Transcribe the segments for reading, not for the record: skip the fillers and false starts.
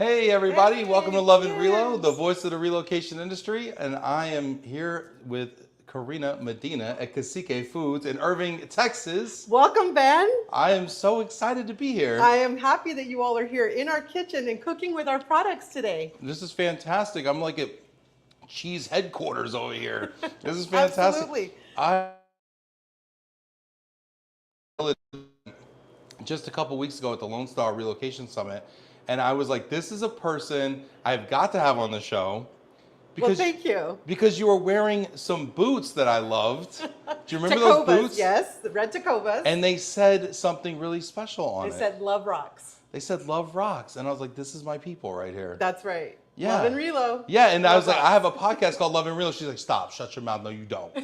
Hey everybody, welcome to Love Relo, yes. the voice of the relocation industry. And I am here with Corina Medina at Cacique Foods in Irving, Texas. Welcome, Ben. I am so excited to be here. I am happy that you all are here in our kitchen and cooking with our products today. This is fantastic. I'm like at cheese headquarters over here. This is fantastic. Absolutely. I just a couple weeks ago at the Lone Star Relocation Summit, and I was like, this is a person I've got to have on the show. Well, thank you. Because you were wearing some boots that I loved. Do you remember those boots? Yes, the red Tacovas. And they said something really special on it. They said love rocks. They said love rocks. And I was like, this is my people right here. That's right. Yeah. Love and Relo. Yeah, and I was Love like, I have a podcast called Love and Relo. She's like, stop, shut your mouth. No, you don't.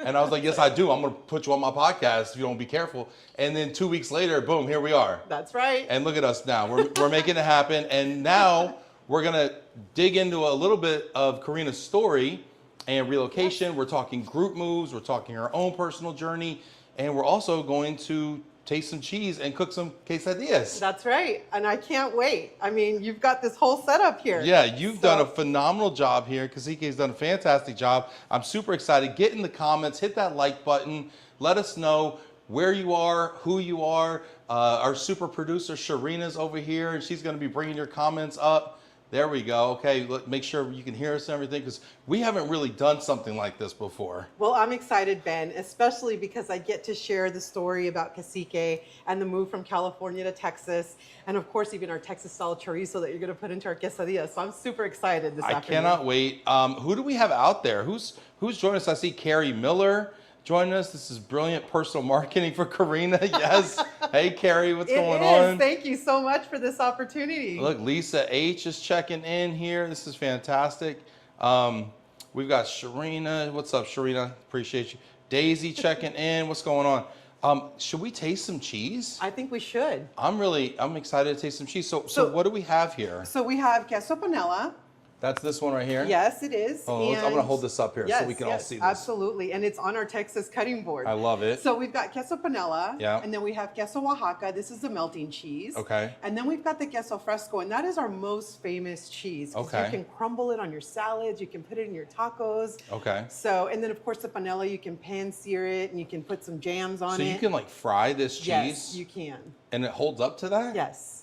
And I was like, yes, I do. I'm going to put you on my podcast if you don't be careful. And then 2 weeks later, boom, here we are. That's right. And look at us now. We're making it happen. And now we're going to dig into a little bit of Corina's story and relocation. We're talking group moves. We're talking her own personal journey. And we're also going to taste some cheese and cook some quesadillas. That's right. And I can't wait. I mean, you've got this whole setup here. Yeah, you've done a phenomenal job here. Cacique's done a fantastic job. I'm super excited. Get in the comments, hit that like button. Let us know where you are, who you are. Our super producer, Sharina's over here, and she's going to be bringing your comments up. There we go. Okay, make sure you can hear us and everything, because we haven't really done something like this before. Well, I'm excited, Ben, especially because I get to share the story about Cacique and the move from California to Texas, and of course, even our Texas-style chorizo that you're going to put into our quesadilla. So I'm super excited this afternoon. I cannot wait. Who do we have out there? Who's joining us? I see Carrie Miller joining us. This is brilliant personal marketing for Corina. Yes. Hey, Carrie, what's going on? Thank you so much for this opportunity. Look, Lisa H is checking in here. This is fantastic. We've got Sharina. What's up, Sharina? Appreciate you. Daisy checking in. What's going on? Should we taste some cheese? I think we should. I'm excited to taste some cheese. So what do we have here? So we have queso panela. That's this one right here? Yes, it is. Oh, I'm going to hold this up here so we can all see this. Absolutely. And it's on our Texas cutting board. I love it. So we've got queso panela. Yeah. And then we have queso Oaxaca. This is the melting cheese. Okay. And then we've got the queso fresco, and that is our most famous cheese. Okay. You can crumble it on your salads. You can put it in your tacos. Okay. So, and then of course the panela, you can pan sear it and you can put some jams on it. So you can like fry this cheese? Yes, you can. And it holds up to that? Yes.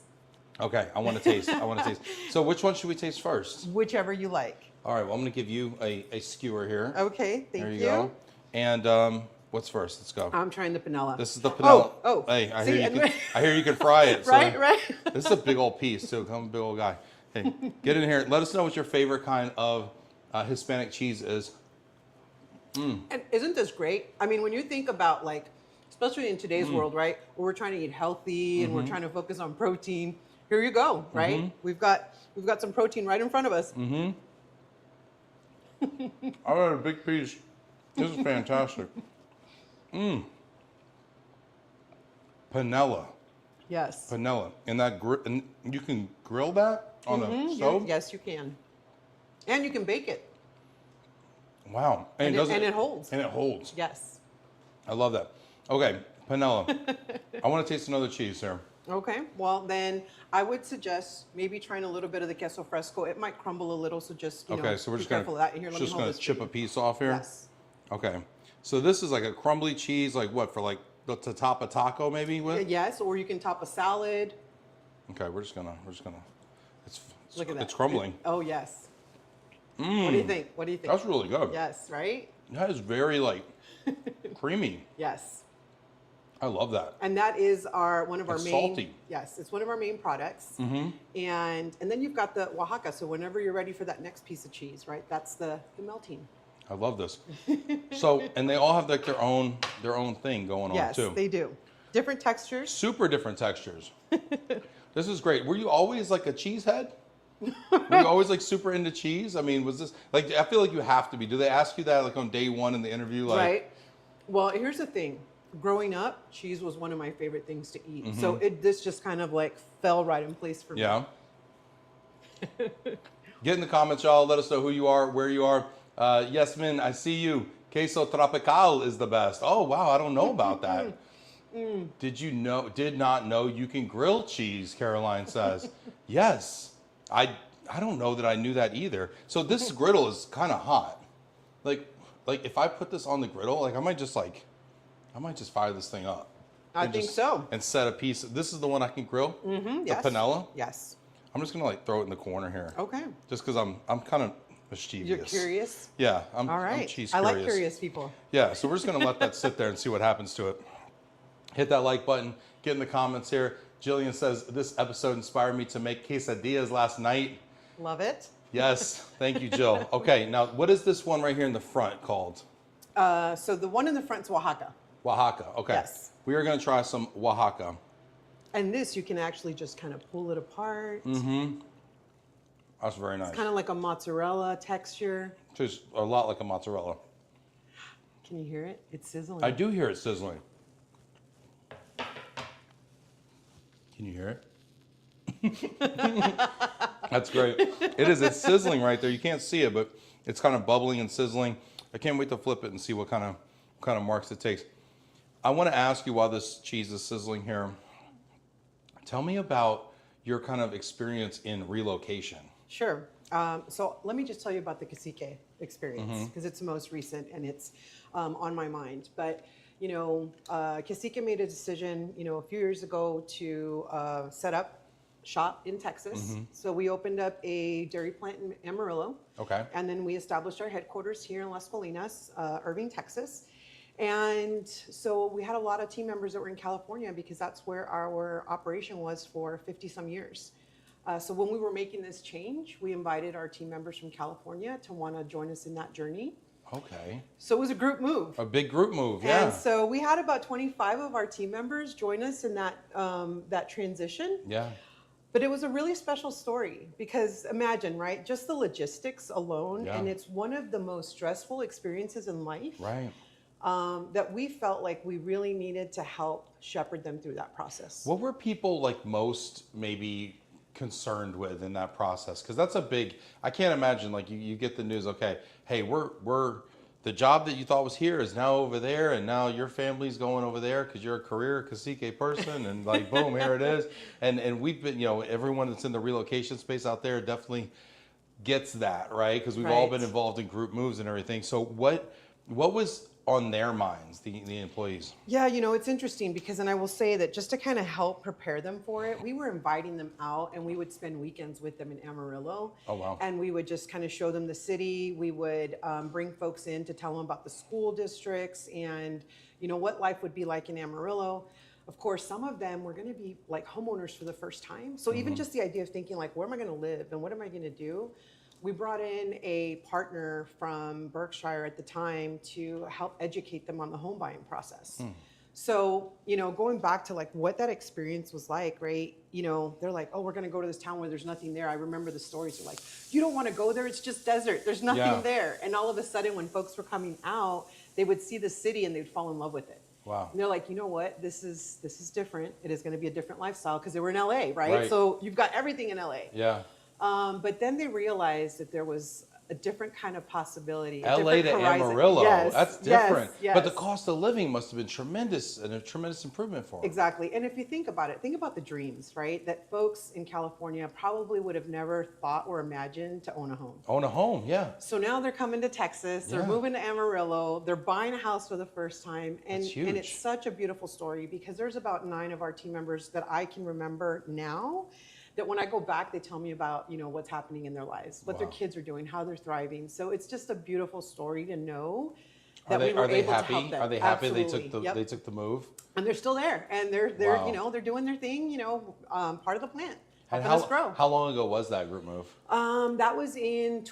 Okay, I want to taste. I want to taste. So which one should we taste first? Whichever you like. All right, well, I'm going to give you a skewer here. Okay, thank you. There you go. And what's first? Let's go. I'm trying the panela. This is the panela. Oh. Hey, I hear you can fry it. Right, so right. This is a big old piece, too. I'm a big old guy. Hey, get in here. Let us know what your favorite kind of Hispanic cheese is. And isn't this great? I mean, when you think about like, especially in today's world, right, where we're trying to eat healthy and we're trying to focus on protein, here you go, right? We've got some protein right in front of us. I got a big piece. This is fantastic. Panela. Yes. Panela. And and you can grill that on a stove? Yes, you can. And you can bake it. Wow. And it holds. And it holds. Yes. I love that. Okay, panela. I want to taste another cheese here. Okay, well then I would suggest maybe trying a little bit of the queso fresco. It might crumble a little, so just So we're be just careful of that. Here, let me hold gonna this chip for a you. piece off here. Yes. Okay, so this is like a crumbly cheese, like what, for like to top a taco maybe with? Yes, or you can top a salad. Okay, we're just gonna. Look at that. It's crumbling. Oh yes. What do you think? What do you think? That's really good. Yes, right? That is very like creamy. Yes. I love that. And that is one of our It's main. salty. Yes, it's one of our main products. And then you've got the Oaxaca. So whenever you're ready for that next piece of cheese, right? That's the melting. I love this. So, and they all have like their own thing going on too. Yes, they do. Different textures. Super different textures. This is great. Were you always like a cheesehead? Were you always like super into cheese? I mean, was this like, I feel like you have to be. Do they ask you that like on day one in the interview? Like, Right. Well, here's the thing. Growing up, cheese was one of my favorite things to eat. So this just kind of like fell right in place for me. Yeah. Get in the comments, y'all. Let us know who you are, where you are. Yasmin, I see you. Queso Tropical is the best. Oh, wow. I don't know about that. Did not know you can grill cheese, Caroline says. Yes. I don't know that I knew that either. So this griddle is kind of hot. Like if I put this on the griddle, like I might just fire this thing up. I think so. And set a piece. This is the one I can grill. Mm-hmm. The panella. Yes. I'm just gonna like throw it in the corner here. Okay. Just because I'm kind of mischievous. You're curious? Yeah. All right. I'm cheese I curious. like curious people. Yeah. So we're just gonna let that sit there and see what happens to it. Hit that like button. Get in the comments here. Jillian says this episode inspired me to make quesadillas last night. Love it. Yes. Thank you, Jill. Okay. Now, what is this one right here in the front called? So the one in the front is Oaxaca. Oaxaca. Okay. Yes. We are gonna try some Oaxaca. And this, you can actually just kind of pull it apart. Mm-hmm. That's very nice. It's kind of like a mozzarella texture. Just a lot like a mozzarella. Can you hear it? It's sizzling. I do hear it sizzling. Can you hear it? That's great. It is. It's sizzling right there. You can't see it, but it's kind of bubbling and sizzling. I can't wait to flip it and see what kind of marks it takes. I want to ask you while this cheese is sizzling here, tell me about your kind of experience in relocation. Sure. So let me just tell you about the Cacique experience because it's the most recent and it's on my mind. But you know, Cacique made a decision, you know, a few years ago to set up shop in Texas. So we opened up a dairy plant in Amarillo. Okay. And then we established our headquarters here in Las Colinas, Irving, Texas. And so we had a lot of team members that were in California because that's where our operation was for 50 some years. So when we were making this change, we invited our team members from California to want to join us in that journey. Okay. So it was a group move. A big group move, yeah. And so we had about 25 of our team members join us in that that transition. Yeah. But it was a really special story because imagine, right? Just the logistics alone, Yeah. and it's one of the most stressful experiences in life. Right. That we felt like we really needed to help shepherd them through that process. What were people like most maybe concerned with in that process? Because that's a big, I can't imagine like you get the news, okay, hey, we're the job that you thought was here is now over there, and now your family's going over there because you're a career Cacique person, and like boom, here it is. And we've been, you know, everyone that's in the relocation space out there definitely gets that, right? Because we've all been involved in group moves and everything. So what was on their minds, the employees? Yeah, you know, it's interesting because, and I will say that just to kind of help prepare them for it, we were inviting them out and we would spend weekends with them in Amarillo. Oh, wow. And we would just kind of show them the city. We would bring folks in to tell them about the school districts and, you know, what life would be like in Amarillo. Of course, some of them were going to be like homeowners for the first time. So even just the idea of thinking like, where am I going to live and what am I going to do? We brought in a partner from Berkshire at the time to help educate them on the home buying process. So, you know, going back to like what that experience was like, right? You know, they're like, oh, we're going to go to this town where there's nothing there. I remember the stories. They're like, you don't want to go there. It's just desert. There's nothing there. And all of a sudden, when folks were coming out, they would see the city and they'd fall in love with it. Wow. And they're like, you know what? This is different. It is going to be a different lifestyle because they were in LA, right? So you've got everything in LA. Yeah. But then they realized that there was a different kind of possibility. LA to Amarillo, that's different. But the cost of living must have been tremendous and a tremendous improvement for them. Exactly. And if you think about it, think about the dreams, right? That folks in California probably would have never thought or imagined to own a home. Own a home, yeah. So now they're coming to Texas, they're moving to Amarillo, they're buying a house for the first time. And, That's huge. and it's such a beautiful story because there's about 9 of our team members that I can remember now that when I go back, they tell me about, you know, what's happening in their lives, what their kids are doing, how they're thriving. So it's just a beautiful story to know that we were able to help them. Are they happy Absolutely. they took the move? And they're still there, and they're you know, they're doing their thing, you know, part of the plant, helping us grow. How long ago was that group move? That was in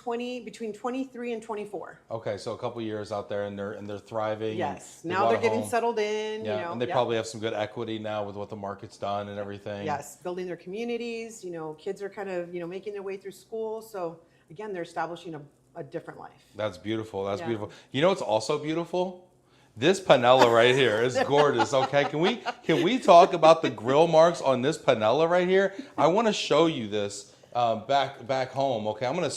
between 23 and 24. Okay, so a couple years out there, and they're thriving. Yes, and now they're getting settled in. Yeah, you know, and they probably have some good equity now with what the market's done and everything. Yes, building their communities. You know, kids are kind of, you know, making their way through school. So again, they're establishing a different life. That's beautiful. That's beautiful. You know what's also beautiful? This panella right here is gorgeous. Okay, can we talk about the grill marks on this panella right here? I want to show you this back home. Okay, I'm gonna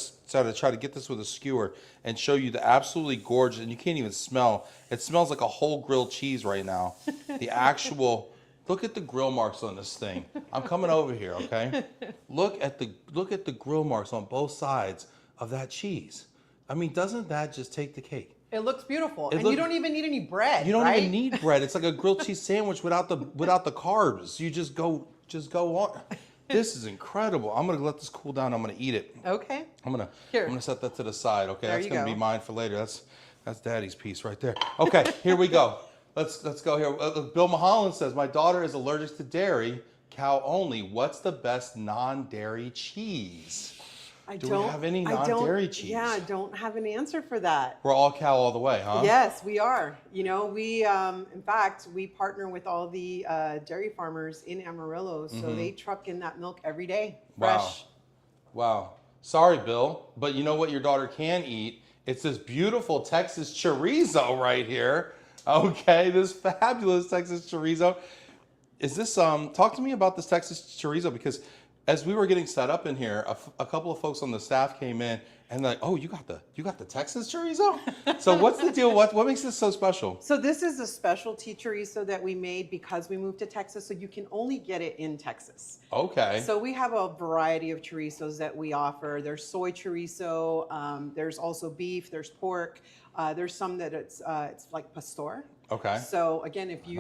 try to get this with a skewer and show you the absolutely gorgeous. And you can't even smell. It smells like a whole grilled cheese right now. The actual. Look at the grill marks on this thing. I'm coming over here, okay? Look at the grill marks on both sides of that cheese. I mean, doesn't that just take the cake? It looks beautiful, and you don't even need any bread. You don't right? even need bread. It's like a grilled cheese sandwich without the carbs. You just go on. This is incredible. I'm gonna let this cool down. I'm gonna eat it. Okay. I'm gonna set that to the side. Okay, that's gonna be mine for later. That's Daddy's piece right there. Okay, here we go. Let's go here. Bill Mulholland says, my daughter is allergic to dairy, cow only. What's the best non-dairy cheese? Do we have any non-dairy cheese? Yeah, I don't have an answer for that. We're all cow all the way, huh? Yes, we are. You know, we, in fact, we partner with all the dairy farmers in Amarillo, so they truck in that milk every day, fresh. Wow. Sorry, Bill, but you know what your daughter can eat? It's this beautiful Texas chorizo right here. Okay, this fabulous Texas chorizo. Is this, talk to me about this Texas chorizo, because as we were getting set up in here, a couple of folks on the staff came in and like, oh, you got the Texas chorizo? So what's the deal? What makes this so special? So this is a specialty chorizo that we made because we moved to Texas, so you can only get it in Texas. Okay. So we have a variety of chorizos that we offer. There's soy chorizo, there's also beef, there's pork. There's some that it's like pastor. Okay. So again, if you've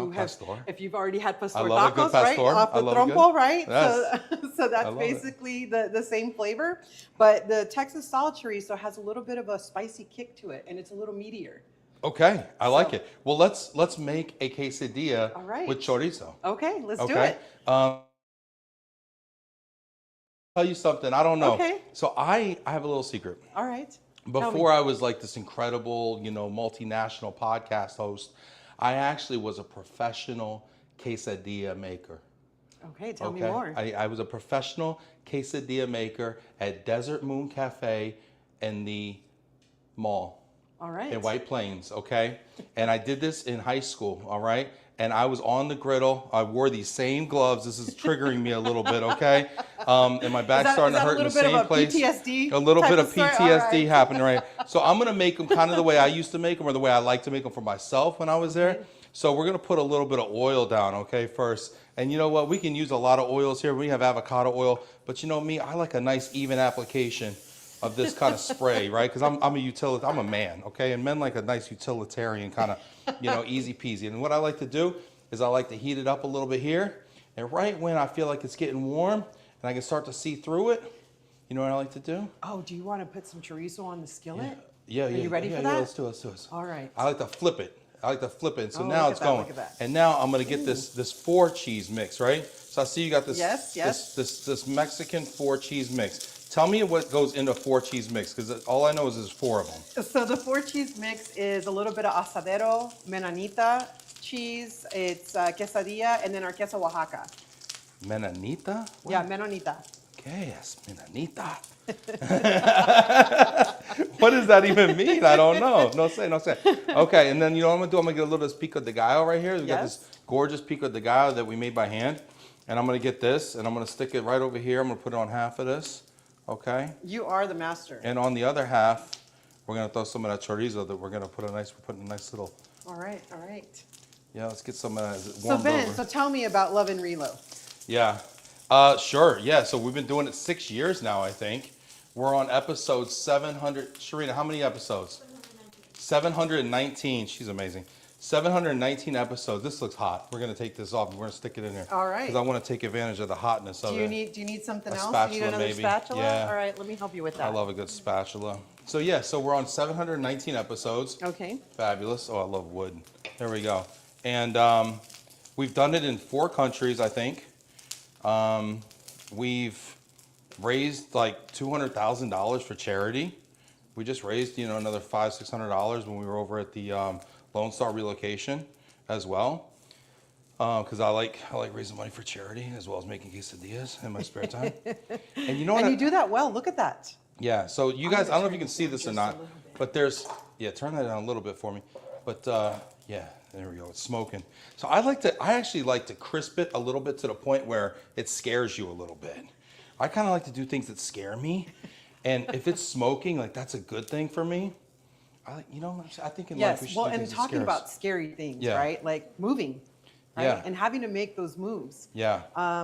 already had pastor tacos, right, off the trompo, right? Yes. So that's basically the same flavor. But the Texas style chorizo has a little bit of a spicy kick to it, and it's a little meatier. Okay, I like it. Well, let's make a quesadilla with chorizo. Okay, let's do it. Tell you something. I don't know. Okay. So I have a little secret. All right. Before I was like this incredible, multinational podcast host, I actually was a professional quesadilla maker. Okay, tell me more. I was a professional quesadilla maker at Desert Moon Cafe in the mall. All right. In White Plains, okay? And I did this in high school, all right? And I was on the griddle. I wore these same gloves. This is triggering me a little bit, okay? And my back's starting to hurt in the same place. A little bit of PTSD happening, right? So I'm gonna make them kind of the way I used to make them, or the way I like to make them for myself when I was there. So we're gonna put a little bit of oil down, okay, first. And you know what? We can use a lot of oils here. We have avocado oil, but you know me, I like a nice even application of this kind of spray, right? Because I'm a man, okay? And men like a nice utilitarian kind of, easy peasy. And what I like to do is I like to heat it up a little bit here. And right when I feel like it's getting warm and I can start to see through it, you know what I like to do? Oh, do you want to put some chorizo on the skillet? Yeah. Are you ready for that? Yeah, let's do it. All right. I like to flip it. And so now it's going. And now I'm gonna get this 4 cheese mix, right? So I see you got this this Mexican 4 cheese mix. Tell me what goes into 4 cheese mix, because all I know is there's 4 of them. So the 4 cheese mix is a little bit of asadero, menonita cheese, it's quesadilla, and then our queso Oaxaca. Menonita? Yeah, menonita. ¿Qué es menonita? What does that even mean? I don't know. No sé. Okay, and then you know what I'm gonna do? I'm gonna get a little bit of pico de gallo right here. We got this gorgeous pico de gallo that we made by hand. And I'm gonna get this, and I'm gonna stick it right over here. I'm gonna put it on half of this. Okay. You are the master. And on the other half, we're gonna throw some of that chorizo that we're putting a nice little. All right. Yeah, let's get some of that. So Ben, so tell me about Love Relo. Yeah, sure. Yeah, so we've been doing it 6 years now, I think. We're on episode 700. Sharina, how many episodes? 719. She's amazing. 719 episodes. This looks hot. We're gonna take this off. We're gonna stick it in here. All right. Because I want to take advantage of the hotness of it. Do you need something else? Spatula, you need another maybe. spatula? Yeah. All right, let me help you with that. I love a good spatula. So yeah, so we're on 719 episodes. Okay. Fabulous. Oh, I love wood. There we go. And we've done it in 4 countries, I think. We've raised like $200,000 for charity. We just raised, another $500-600 when we were over at the Lone Star relocation as well, because I like raising money for charity as well as making quesadillas in my spare time. And you know what? And you do that well. Look at that. Yeah. So you guys, I don't know if you can see this or not, but there's turn that down a little bit for me. But yeah, there we go. It's smoking. So I actually like to crisp it a little bit to the point where it scares you a little bit. I kind of like to do things that scare me, and if it's smoking, like that's a good thing for me. I think in life we should do things that and talking scare us. about scary things, right? Like moving. right? Yeah. And having to make those moves. Yeah.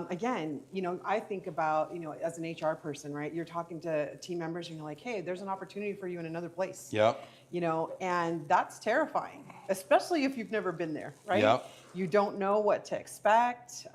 Again, I think about, as an HR person, right? You're talking to team members and you're like, hey, there's an opportunity for you in another place. Yep. And that's terrifying, especially if you've never been there, right? Yep. You don't know what to expect.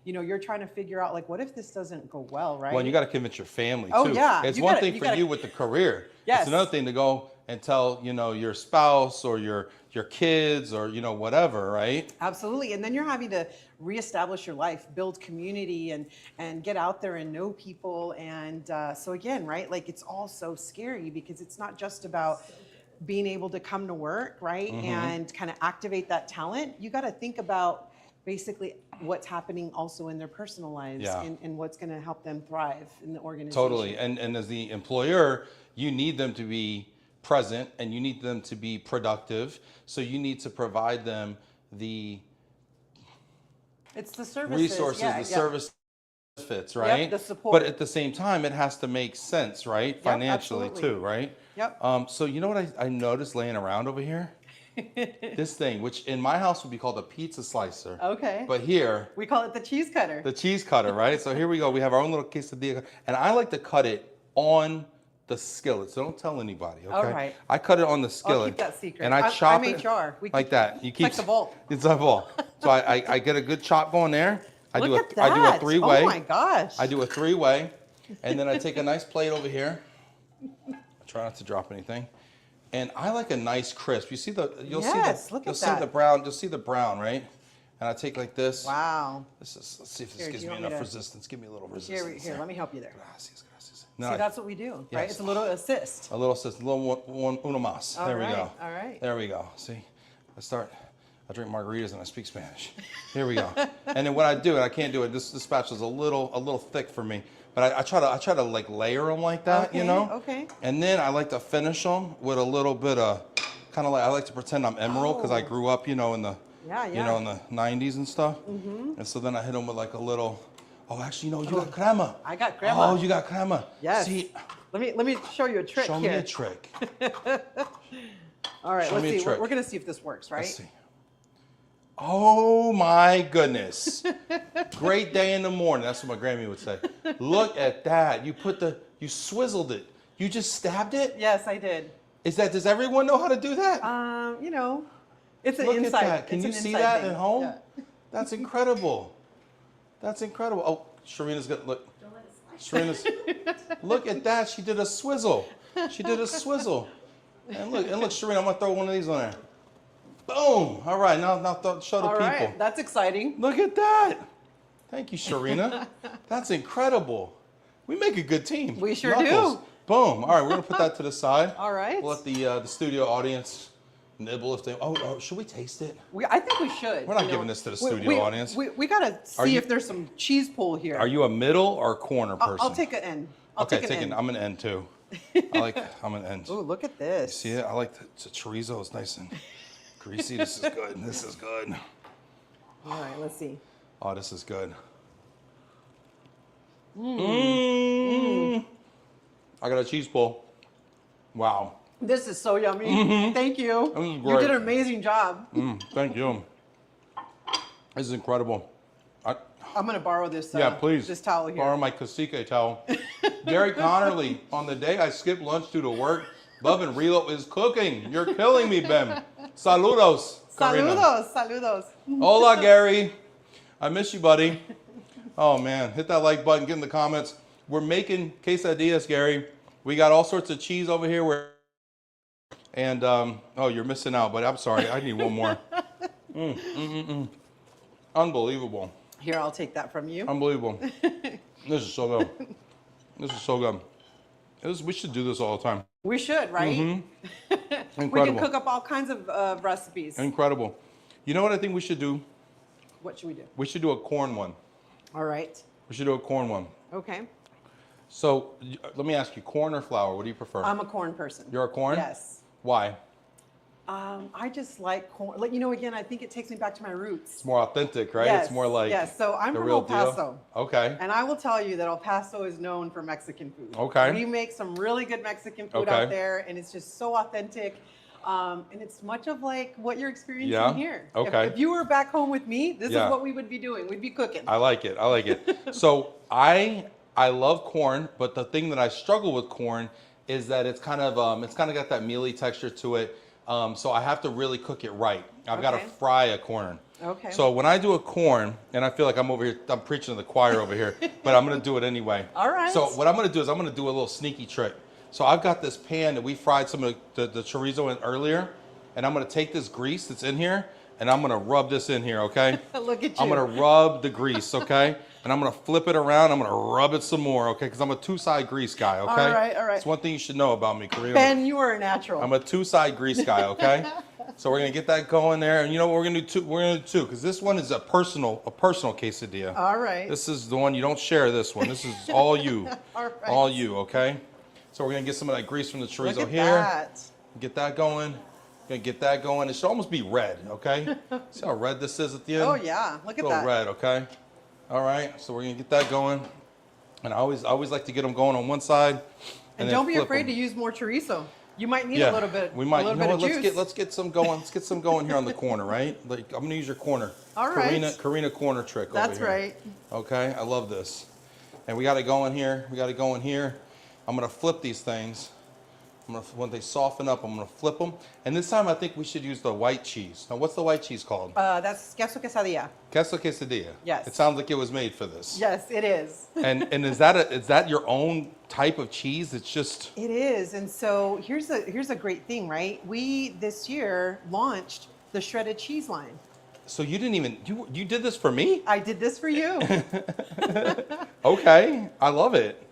You're trying to figure out, like, what if this doesn't go well, right? Well, and you got to convince your family, Oh, too. yeah. It's You one gotta- thing you for gotta- you with the career. Yes. It's another thing to go and tell, your spouse or your kids or, whatever, right? Absolutely. And then you're having to reestablish your life, build community, and get out there and know people. And so again, right, like, it's all so scary because it's not just about being able to come to work, right, and kind of activate that talent. You got to think about basically what's happening also in their personal lives, Yeah. and what's going to help them thrive in the organization. Totally. And as the employer, you need them to be present and you need them to be productive. So you need to provide them the It's the services, resources, yeah, the yeah. service benefits, right? the support. But at the same time, it has to make sense, right? Financially absolutely. too, right? Yep. So you know what I noticed laying around over here? This thing, which in my house would be called a pizza slicer. Okay. But here, We call it the cheese cutter. the cheese cutter, right? So here we go. We have our own little quesadilla. And I like to cut it on the skillet. So don't tell anybody, okay? All right. I cut it on the skillet. I'll keep that secret. And I I'm chop it HR. We like keep- that. You keep like the vault. It's a vault. So I get a good chop going there. I do Look a at I do a that. three-way. Oh my gosh. I do a three-way, and then I take a nice plate over here. I try not to drop anything. And I like a nice crisp. You see you'll Yes, see look at you'll see that. the brown, you'll see the brown, right? And I take like this. Wow. Let's see if this Here, gives you me want me enough to- resistance. Give me a little Here, resistance. let me help you there. Gracias, gracias. See, No, that's what we do, right? Yes. It's a little assist. a little assist, a little uno más. All There we right, go. all right. There we go. See, I drink margaritas and I speak Spanish. Here we go. And then what I do, and I can't do it, this spatula's a little thick for me, but I try to like layer them like that, Okay, okay. And then I like to finish them with a little bit of, kind of like, I like to pretend I'm Emerald because I grew up, in the, Yeah, in yeah. the 90s and stuff. And so then I hit them with like a little, actually, you got crema. I got crema. Oh, you got crema. Yes. See, Let me show you a trick show here. me a trick. All right, show let's me a see. trick. We're going to see if this works, right? Let's see. Oh my goodness. Great day in the morning. That's what my Grammy would say. Look at that. You swizzled it. You just stabbed it? Yes, I did. Does everyone know how to do that? It's an Look insight. at that. Can it's you an see inside that thing. at home? Yeah. That's incredible. That's incredible. Oh, Sharina's got, look. Sharina's, look at that. She did a swizzle. She did a swizzle. And look, Sharina, I'm going to throw one of these on there. Boom. All right, now show the All people. right, that's exciting. Look at that. Thank you, Sharina. That's incredible. We make a good team. We sure Knuckles. do. Boom. All right, we're going to put that to the side. All right. We'll let the studio audience nibble if they... Oh, should we taste it? I think we should. We're not giving this to the studio audience. We got to see if there's some cheese pull here. Are you a middle or a corner person? I'll take an end. Okay, take an. I'm an end too. I'm an end. Oh, look at this. See it? I like the chorizo. It's nice and greasy. This is good. This is good. All right, let's see. Oh, this is good. I got a cheese pull. Wow. This is so yummy. Thank you. This is You great. did an amazing job. Thank you. This is incredible. I'm going to borrow this. Yeah, please. This towel here. Borrow my Cacique towel. Gary Connerly, on the day I skipped lunch due to work, Love Relo is cooking. You're killing me, Bem. Saludos, Corina. Saludos. Hola, Gary. I miss you, buddy. Oh, man. Hit that like button. Get in the comments. We're making quesadillas, Gary. We got all sorts of cheese over here. And, oh, you're missing out, but I'm sorry. I need one more. Unbelievable. Here, I'll take that from you. Unbelievable. This is so good. This is so good. We should do this all the time. We should, right? We Incredible. can cook up all kinds of recipes. Incredible. You know what I think we should do? What should we do? We should do a corn one. All right. We should do a corn one. Okay. So let me ask you, corn or flour? What do you prefer? I'm a corn person. You're a corn? Yes. Why? I just like corn. Like, again, I think it takes me back to my roots. It's more authentic, right? Yes, It's more like yes. So I'm the from real El Paso. deal. Okay. And I will tell you that El Paso is known for Mexican food. Okay. We make some really good Mexican food Okay. out there, and it's just so authentic. And it's much of like what you're experiencing Yeah? here. Okay. If you were back home with me, this Yeah. is what we would be doing. We'd be cooking. I like it. I like it. So I love corn, but the thing that I struggle with corn is that it's kind of got that mealy texture to it. So I have to really cook it right. I've got to Okay. fry a corn. Okay. So when I do a corn, and I feel like I'm over here, I'm preaching to the choir over here, but I'm gonna do it anyway. All right. So what I'm gonna do is I'm gonna do a little sneaky trick. So I've got this pan that we fried some of the chorizo in earlier, and I'm gonna take this grease that's in here, and I'm gonna rub this in here, okay? Look at you. I'm gonna rub the grease, okay? And I'm gonna flip it around, I'm gonna rub it some more, okay? Because I'm a two-side grease guy, okay? All right, all right. It's one thing you should know about me, Corina. Ben, you are a natural. I'm a two-side grease guy, okay? So we're gonna get that going there, and you know what we're gonna do two? We're gonna do two, because this one is a personal quesadilla. All right. This is the one you don't share. This one. This is all you. All right. All you, okay? So we're gonna get some of that grease from the chorizo Look at here. that. Get that going. Gonna get that going. It should almost be red, okay? See how red this is at the end? Oh yeah, look at A little that. red, okay? All right, so we're gonna get that going. And I always like to get them going on one side. And then don't be flip afraid them. to use more chorizo. You might need a little bit. We might. A little You know bit what? of juice. Let's get some going. Let's get some going here on the corner, right? Like I'm gonna use your corner. All right. Karina corner trick. That's over here. right. Okay, I love this. And we got to go in here. We got to go in here. I'm gonna flip these things. When they soften up, I'm gonna flip them. And this time I think we should use the white cheese. Now, what's the white cheese called? That's queso quesadilla. Queso quesadilla. Yes. It sounds like it was made for this. Yes, it is. And is that your own type of cheese? It's just. It is. And so here's a great thing, right? We this year launched the shredded cheese line. So you didn't even you did this for me? I did this for you. Okay, I love it.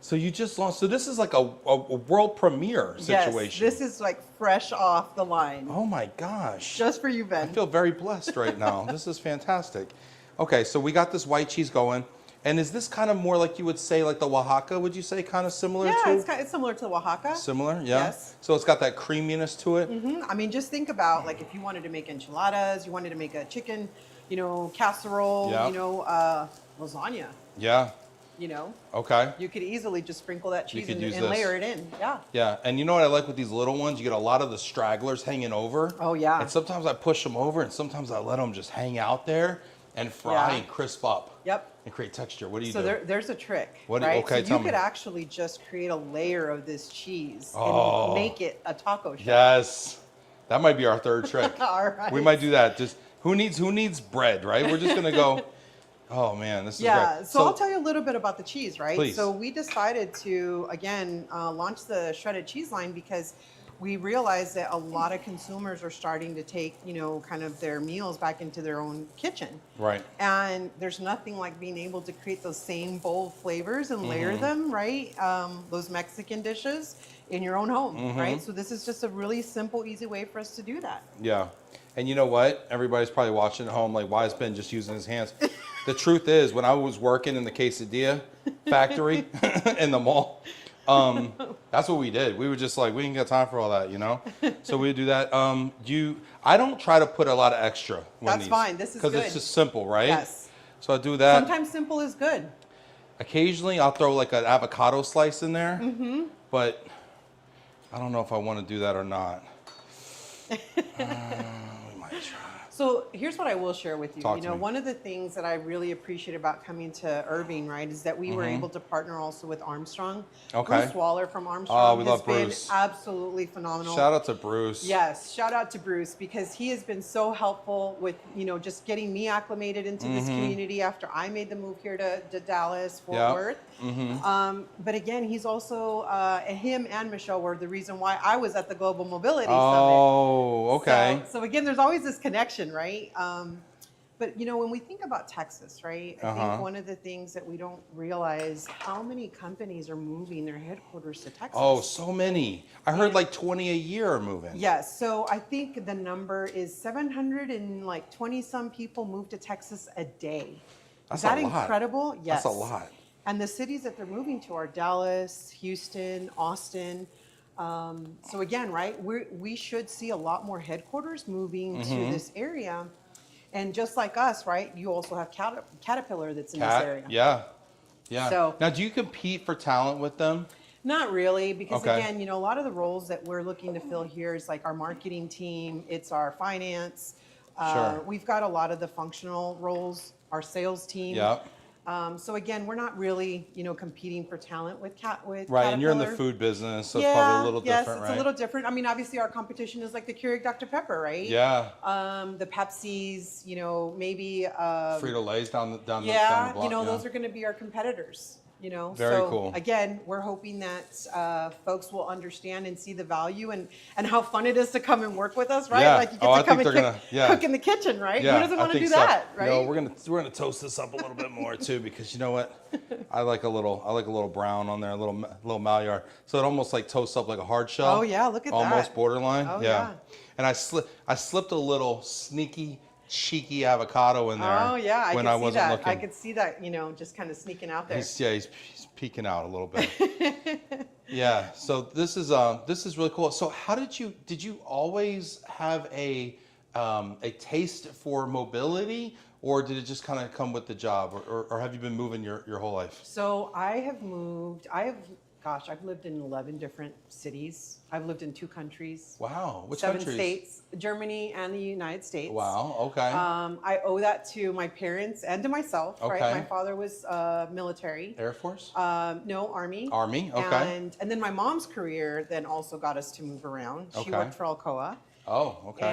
So you just launched. So this is like a world premiere situation. Yes, this is like fresh off the line. Oh my gosh. Just for you, I Ben. feel very blessed right now. This is fantastic. Okay, so we got this white cheese going. And is this kind of more like you would say, like the Oaxaca, would you say, kind of similar to? Yeah, it's similar to Oaxaca. Similar, yeah? Yes. So it's got that creaminess to it? I mean, just think about like if you wanted to make enchiladas, you wanted to make a chicken, casserole, Yeah. lasagna, Yeah, okay. you could easily just sprinkle that cheese could and use layer this. it in. Yeah. Yeah, and you know what I like with these little ones? You get a lot of the stragglers hanging over. Oh, yeah. And sometimes I push them over, and sometimes I let them just hang out there and fry Yeah. and crisp up. Yep. And create texture. What do you So do? there's a trick, What do you- right? okay, so tell you me. could actually just create a layer of this cheese Oh. and make it a taco shell. Yes. That might be our third trick. All right. We might do that. Just who needs bread, right? We're just gonna go. Oh man, this is Yeah, great. so I'll tell you a little bit about the cheese, right? Please. So we decided to, again, launch the shredded cheese line because we realized that a lot of consumers are starting to take, kind of their meals back into their own kitchen. Right. And there's nothing like being able to create those same bold flavors and layer them, right? Those Mexican dishes in your own home, right? So this is just a really simple, easy way for us to do that. Yeah. And you know what? Everybody's probably watching at home like, why is Ben just using his hands? The truth is, when I was working in the quesadilla factory in the mall, that's what we did. We were just like, we ain't got time for all that, So we do that. I don't try to put a lot of extra. That's fine. This is because good. it's just simple, right? Yes. So I do that. Sometimes simple is good. Occasionally, I'll throw like an avocado slice in there, but I don't know if I want to do that or not. We might try. So here's what I will share with you. Talk to me. One of the things that I really appreciate about coming to Irving, right, is that we were able to partner also with Armstrong. Okay. Bruce Waller from Armstrong we has love been Bruce. absolutely phenomenal. Shout out to Bruce. Yes, shout out to Bruce because he has been so helpful with, just getting me acclimated into this community after I made the move here to Dallas, Fort Yeah. Worth. But again, he's also, him and Michelle were the reason why I was at the Global Mobility Summit. Oh, okay. So again, there's always this connection, right? But when we think about Texas, right? I think one of the things that we don't realize how many companies are moving their headquarters to Texas. Oh, so many. I heard like 20 a year are moving. Yes. So I think the number is 720 some people move to Texas a day. That's Is that a lot. incredible? Yes. That's a lot. And the cities that they're moving to are Dallas, Houston, Austin. So again, right, we should see a lot more headquarters moving to this area. And just like us, right, you also have Caterpillar that's in this area. Yeah. Yeah. So- Now, do you compete for talent with them? Not really, because Okay. again, a lot of the roles that we're looking to fill here is like our marketing team, it's our finance. Sure. We've got a lot of the functional roles, our sales team. Yeah. So again, we're not really, competing for talent with Right, and you're in the Caterpillar. food business, so it's probably a little different, It's right? a little different. I mean, obviously our competition is like the Keurig Dr. Pepper, right? Yeah. The Pepsis, maybe. Frito-Lay's down the block. Those are going to be our competitors. Very so cool. Again, we're hoping that folks will understand and see the value and how fun it is to come and work with us, right? Yeah. Like you Oh, I get to come think and they're cook in the kitchen, right? Yeah, Who doesn't I want to think do that, right? No, we're gonna toast this up a little bit more too, because you know what? I like a little brown on there, a little Maillard, so it almost like toasts up like a hard shell. Oh, yeah, look at that. Almost borderline. Oh, yeah. yeah. And I slipped a little sneaky, cheeky avocado in there. Oh yeah, when I I could see wasn't that. looking. I could see that, just kind of sneaking out there. He's peeking out a little bit. Yeah. So this is really cool. So how did you always have a taste for mobility, or did it just kind of come with the job, or have you been moving your whole life? So I have moved. I've lived in 11 different cities. I've lived in 2 countries. Wow. Which 7 countries? states, Germany and the United States. Wow. Okay. I owe that to my parents and to myself, right? Okay. My father was military. Air Force? No, Army. Army. Okay. And then my mom's career then also got us to move around. She Okay. worked for Alcoa. Oh, okay.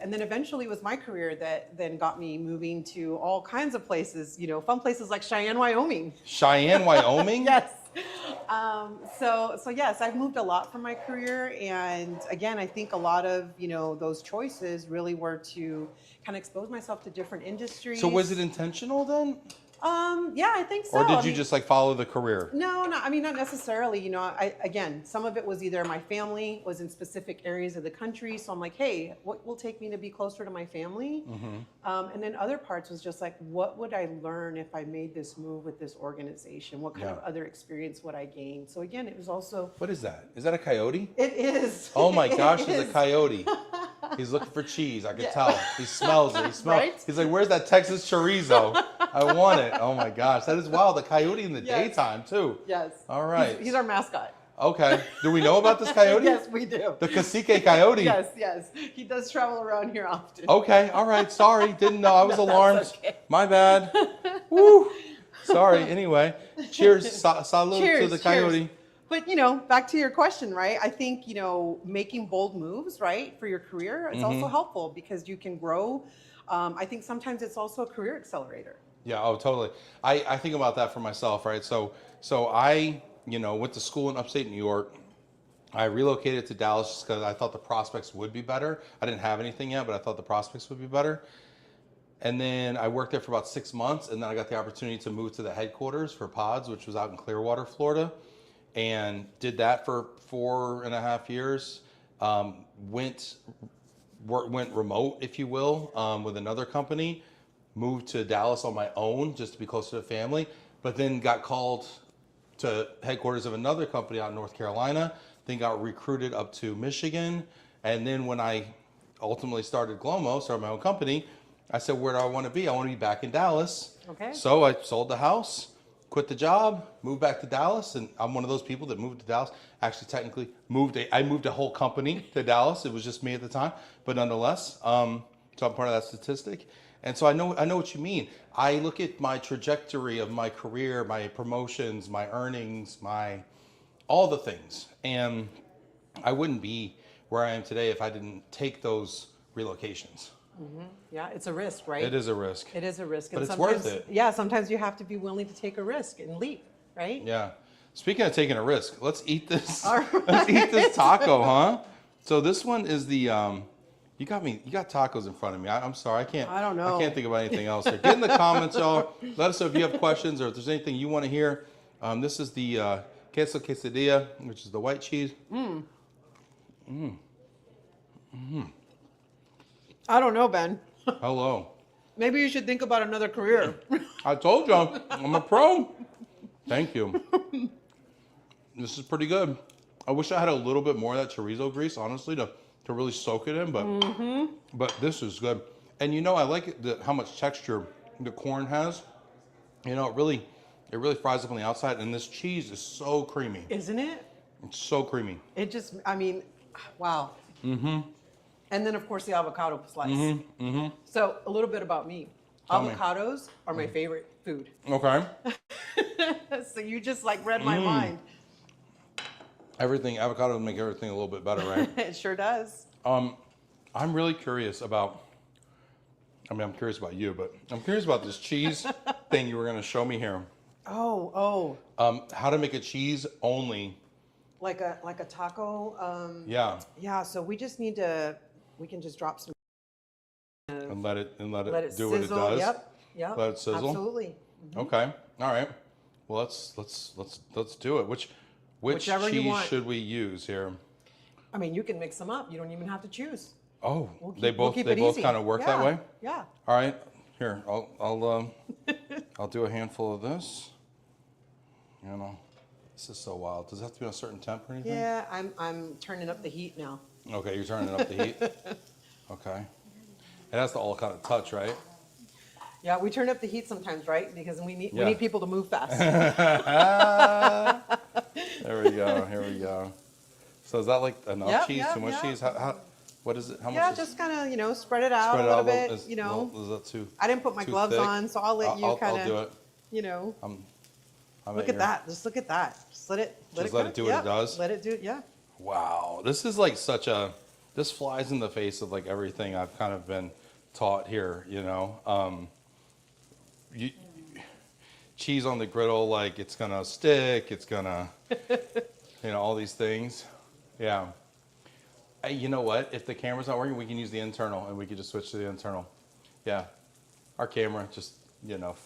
And then eventually it was my career that then got me moving to all kinds of places, fun places like Cheyenne, Wyoming. Cheyenne, Wyoming? Yes. So yes, I've moved a lot for my career, and again, I think a lot of those choices really were to kind of expose myself to different industries. So was it intentional then? Yeah, I think so. Or did I you mean, just like follow the career? No, I mean, not necessarily. Again, some of it was either my family was in specific areas of the country, so I'm like, hey, what will take me to be closer to my family? Mm-hmm. And then other parts was just like, what would I learn if I made this move with this organization? What kind of other experience would I gain? So again, it was also. What is that? Is that a coyote? It is. Oh my gosh, It he's a is. coyote. He's looking for cheese. I could tell. He smells it. He smells. Right? He's like, "Where's that Texas chorizo? I want it." Oh my gosh, that is wild. The coyote in the Yes. daytime too. Yes. All right. He's our mascot. Okay. Do we know about this coyote? Yes, we do. The Cacique coyote. Yes. He does travel around here often. Okay. All right. Sorry. Didn't know. I was No, that's alarmed. okay. My bad. Woo. Sorry. Anyway. Cheers. Salud to Cheers, the coyote. cheers. But back to your question, right? I think making bold moves, right, for your career is also helpful because you can grow. I think sometimes it's also a career accelerator. Yeah, oh, totally. I think about that for myself, right? So I, went to school in upstate New York. I relocated to Dallas just because I thought the prospects would be better. I didn't have anything yet, but I thought the prospects would be better. And then I worked there for about 6 months, and then I got the opportunity to move to the headquarters for Pods, which was out in Clearwater, Florida, and did that for 4.5 years. Went remote, if you will, with another company. Moved to Dallas on my own just to be closer to family, but then got called to headquarters of another company out in North Carolina, then got recruited up to Michigan. And then when I ultimately started my own company, I said, where do I want to be? I want to be back in Dallas. Okay. So I sold the house, quit the job, moved back to Dallas, and I'm one of those people that moved to Dallas. Actually, technically, I moved a whole company to Dallas. It was just me at the time, but nonetheless, so I'm part of that statistic. And so I know what you mean. I look at my trajectory of my career, my promotions, my earnings, all the things, and I wouldn't be where I am today if I didn't take those relocations. Yeah, it's a risk, right? It is a risk. It is a risk. But and it's worth sometimes- it. Yeah, sometimes you have to be willing to take a risk and leap, right? Yeah. Speaking of taking a risk, let's eat this. All right. Let's eat this taco, huh? So this one is the. You got tacos in front of me. I'm sorry, I don't know. I can't think about anything else. So get in the comments, y'all. Let us know if you have questions or if there's anything you want to hear. This is the queso quesadilla, which is the white cheese. I don't know, Ben. Hello. Maybe you should think about another career. I told you, I'm a pro. Thank you. This is pretty good. I wish I had a little bit more of that chorizo grease, honestly, to really soak it in, but this is good. And I like it, how much texture the corn has. It really fries up on the outside, and this cheese is so creamy. Isn't it? It's so creamy. It just, I mean, wow. Mm-hmm. And then, of course, the avocado slice. Mm-hmm. Mm-hmm. So a little bit about me. Avocados are my favorite food. Okay. So you just like read my mind. Everything, avocado would make everything a little bit better, right? It sure does. I'm really curious about, I mean, I'm curious about you, but I'm curious about this cheese thing you were going to show me here. Oh. How to make a cheese only. Like a taco. Yeah. Yeah. So we just need to. We can just drop some. And let it do sizzle. what it does. Yep. Let it sizzle. Absolutely. Okay. All right. Well, let's do it. Which Whichever you cheese want. should we use here? I mean, you can mix them up. You don't even have to choose. Oh, We'll they both kind of work that way. Yeah. All right. Here, I'll do a handful of this. You know, this is so wild. Does it have to be on a certain temp or anything? Yeah, I'm turning up the heat now. Okay, you're turning up the heat. Okay. It has to all kind of touch, right? Yeah, we turn up the heat sometimes, right? Because we need people to move fast. There we go. Here we go. So is that like enough cheese? Too much cheese? What is it? How much? Yeah, just kind of spread it out a little bit. Is that too? I didn't put my gloves on, so I'll let you kind of. I'll do it. Look at that. Just look at that. Just let it do what it does. Let it do it. Yeah. Wow, this is like this flies in the face of like everything I've kind of been taught here. Cheese on the griddle, like it's gonna stick. It's gonna, all these things. Yeah. You know what? If the camera's not working, we can use the internal, and we can just switch to the internal. Yeah. Our camera just,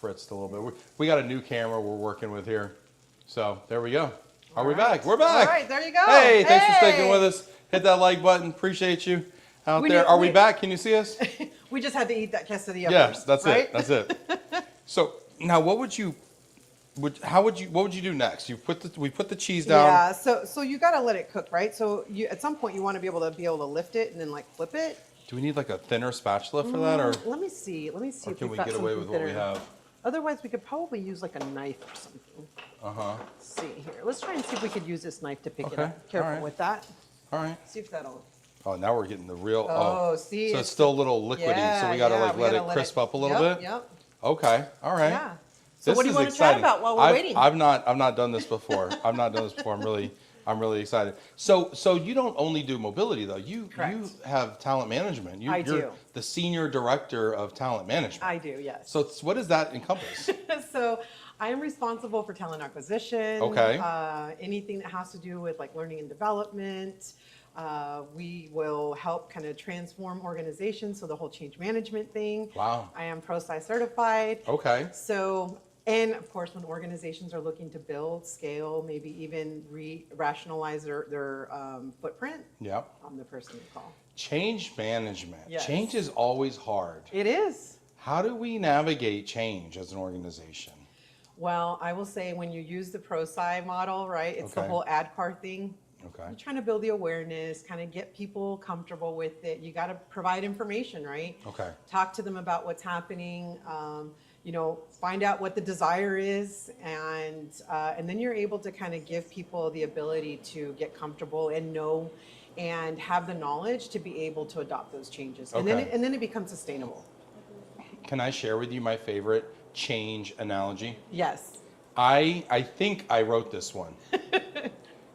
fritzed a little bit. We got a new camera we're working with here. So there we go. Are we back? We're back. All right, there you go. Hey, thanks for sticking with us. Hit that like button. Appreciate you out there. Are we back? Can you see us? We just had to eat that quesadilla Yes, first. that's right? it. That's it. So now, what would you do next? We put the cheese down. Yeah. So you got to let it cook, right? So at some point you want to be able to lift it and then like flip it. Do we need like a thinner spatula for that, or let me see. or if can we've we got get away something with what we thinner. have? Otherwise, we could probably use like a knife or something. Let's see here. Let's try and see if we could use this knife to pick it up. Careful with that. All right. See if that'll. Oh, now we're getting the real. See. So it's still a little liquidy, so we gotta let it crisp up a little bit. Yep. Okay. All right. Yeah. So This what do you is want to exciting. chat about while we're waiting? I've not done this before. I'm really excited. So you don't only do mobility though. You have talent management. You're do. the senior director of talent management. I do, yes. So what does that encompass? So I am responsible for talent acquisition. Okay. Anything that has to do with like learning and development. We will help kind of transform organizations. So the whole change management thing. Wow. I am ProSci certified. Okay. So, and of course, when organizations are looking to build, scale, maybe even rationalize their footprint, I'm the person to call. Change management. Yes. Change is always hard. It is. How do we navigate change as an organization? Well, I will say when you use the ProSci model, right, it's the whole ADKAR thing. Okay. You're trying to build the awareness, kind of get people comfortable with it. You got to provide information, right? Okay. Talk to them about what's happening. Find out what the desire is, and then you're able to kind of give people the ability to get comfortable and know, and have the knowledge to be able to adopt those changes. Okay. And then it becomes sustainable. Can I share with you my favorite change analogy? Yes. I think I wrote this one.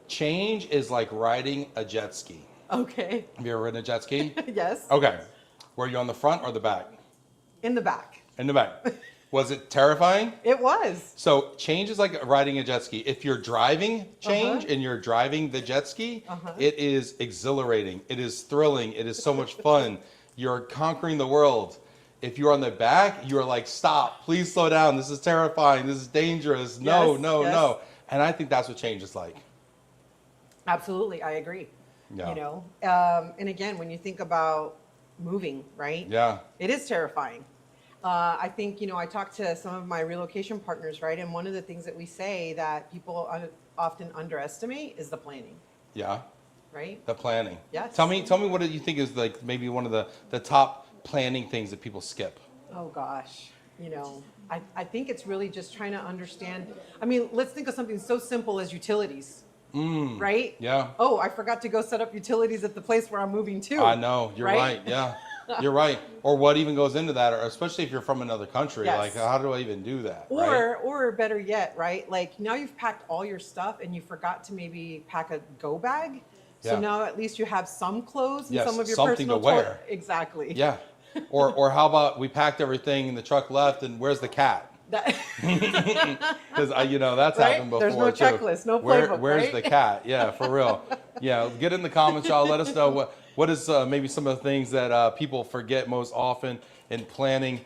Change is like riding a jet ski. Okay. Have you ever ridden a jet ski? Yes. Okay. Were you on the front or the back? In the back. In the back. Was it terrifying? It was. So change is like riding a jet ski. If you're driving change and you're driving the jet ski, it is exhilarating. It is thrilling. It is so much fun. You're conquering the world. If you're on the back, you're like, stop, please slow down. This is terrifying. This is dangerous. No. And I think that's what change is like. Absolutely, I agree. Yeah. And again, when you think about moving, right? Yeah. It is terrifying. I think, I talk to some of my relocation partners, right? And one of the things that we say that people often underestimate is the planning. Yeah. Right? The planning. Yes. Tell me what you think is like maybe one of the top planning things that people skip. Oh gosh. I think it's really just trying to understand. I mean, let's think of something so simple as utilities. right? Yeah. Oh, I forgot to go set up utilities at the place where I'm moving to. I know, you're right. Yeah, you're right. Or what even goes into that, or especially if you're from another country, Yes. like how do I even do that? Right? Or better yet, right? Like now you've packed all your stuff and you forgot to maybe pack a go bag. So Yeah. now at least you have some clothes and Yes, some of your something personal to wear. Exactly. Yeah. Or how about we packed everything and the truck left, and where's the cat? Because that's Right? happened before. There's no too. checklist, no playbook, Where's right? the cat? Yeah, for real. Yeah, get in the comments, y'all. Let us know what is maybe some of the things that people forget most often in planning.